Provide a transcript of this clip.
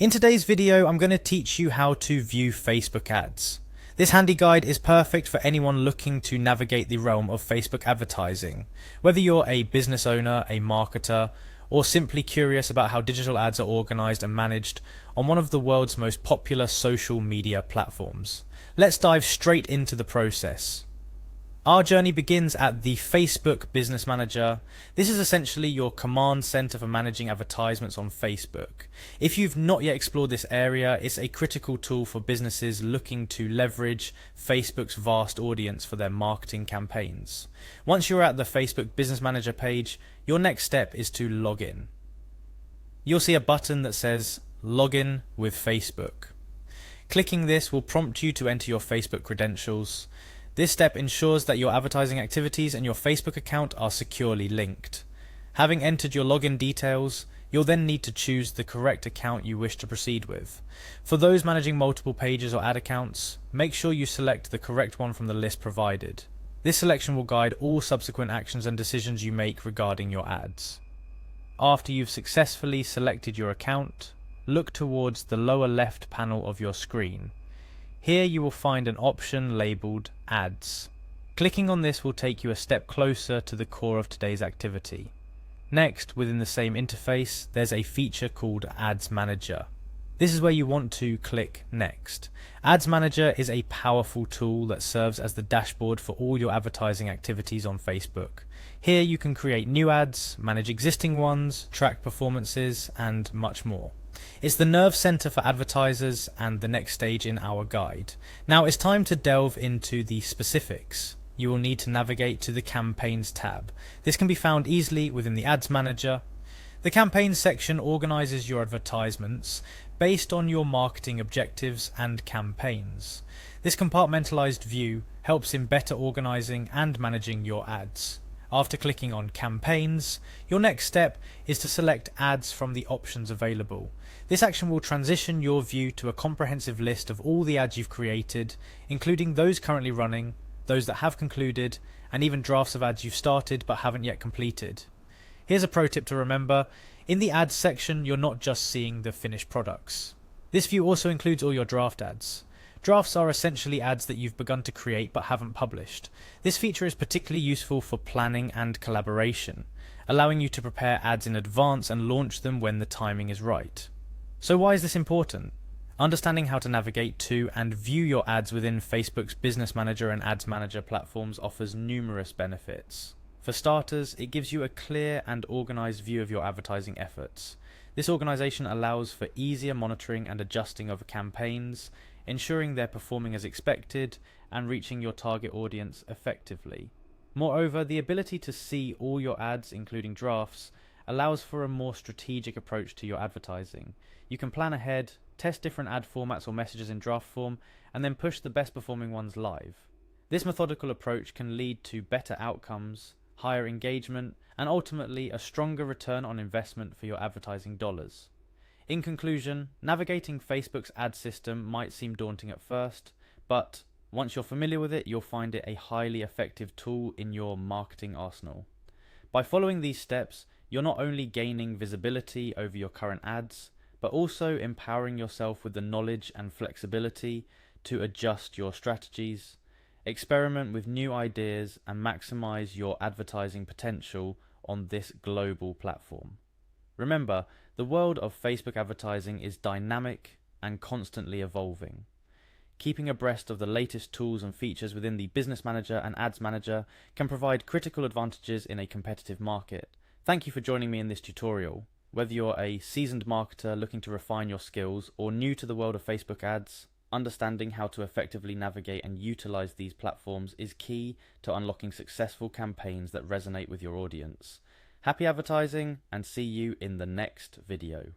In today's video, I'm going to teach you how to view Facebook ads. This handy guide is perfect for anyone looking to navigate the realm of Facebook advertising. Whether you're a business owner, a marketer, or simply curious about how digital ads are organized and managed on one of the world's most popular social media platforms. Let's dive straight into the process. Our journey begins at the Facebook Business Manager. This is essentially your command center for managing advertisements on Facebook. If you've not yet explored this area, it's a critical tool for businesses looking to leverage Facebook's vast audience for their marketing campaigns. Once you're at the Facebook Business Manager page, your next step is to log in. You'll see a button that says Login with Facebook. Clicking this will prompt you to enter your Facebook credentials. This step ensures that your advertising activities and your Facebook account are securely linked. Having entered your login details, you'll then need to choose the correct account you wish to proceed with. For those managing multiple pages or ad accounts, make sure you select the correct one from the list provided. This selection will guide all subsequent actions and decisions you make regarding your ads. After you've successfully selected your account, look towards the lower left panel of your screen. Here you will find an option labelled Ads. Clicking on this will take you a step closer to the core of today's activity. Next, within the same interface, there's a feature called Ads Manager. This is where you want to click Next. Ads Manager is a powerful tool that serves as the dashboard for all your advertising activities on Facebook. Here you can create new ads, manage existing ones, track performances, and much more. It's the nerve center for advertisers and the next stage in our guide. Now it's time to delve into the specifics. You will need to navigate to the Campaigns tab. This can be found easily within the Ads Manager. The Campaigns section organizes your advertisements based on your marketing objectives and campaigns. This compartmentalized view helps in better organizing and managing your ads. After clicking on Campaigns, your next step is to select ads from the options available. This action will transition your view to a comprehensive list of all the ads you've created, including those currently running, those that have concluded, and even drafts of ads you've started but haven't yet completed. Here's a pro tip to remember. In the ads section, you're not just seeing the finished products. This view also includes all your draft ads. Drafts are essentially ads that you've begun to create but haven't published. This feature is particularly useful for planning and collaboration, allowing you to prepare ads in advance and launch them when the timing is right. So why is this important? Understanding how to navigate to and view your ads within Facebook's Business Manager and Ads Manager platforms offers numerous benefits. For starters, it gives you a clear and organized view of your advertising efforts. This organization allows for easier monitoring and adjusting of campaigns, ensuring they're performing as expected and reaching your target audience effectively. Moreover, the ability to see all your ads, including drafts, allows for a more strategic approach to your advertising. You can plan ahead, test different ad formats or messages in draft form, and then push the best performing ones live. This methodical approach can lead to better outcomes, higher engagement, and ultimately a stronger return on investment for your advertising dollars. In conclusion, navigating Facebook's ad system might seem daunting at first, but once you're familiar with it, you'll find it a highly effective tool in your marketing arsenal. By following these steps, you're not only gaining visibility over your current ads, but also empowering yourself with the knowledge and flexibility to adjust your strategies, experiment with new ideas, and maximize your advertising potential on this global platform. Remember, the world of Facebook advertising is dynamic and constantly evolving. Keeping abreast of the latest tools and features within the Business Manager and Ads Manager can provide critical advantages in a competitive market. Thank you for joining me in this tutorial. Whether you're a seasoned marketer looking to refine your skills or new to the world of Facebook ads, understanding how to effectively navigate and utilize these platforms is key to unlocking successful campaigns that resonate with your audience. Happy advertising, and see you in the next video.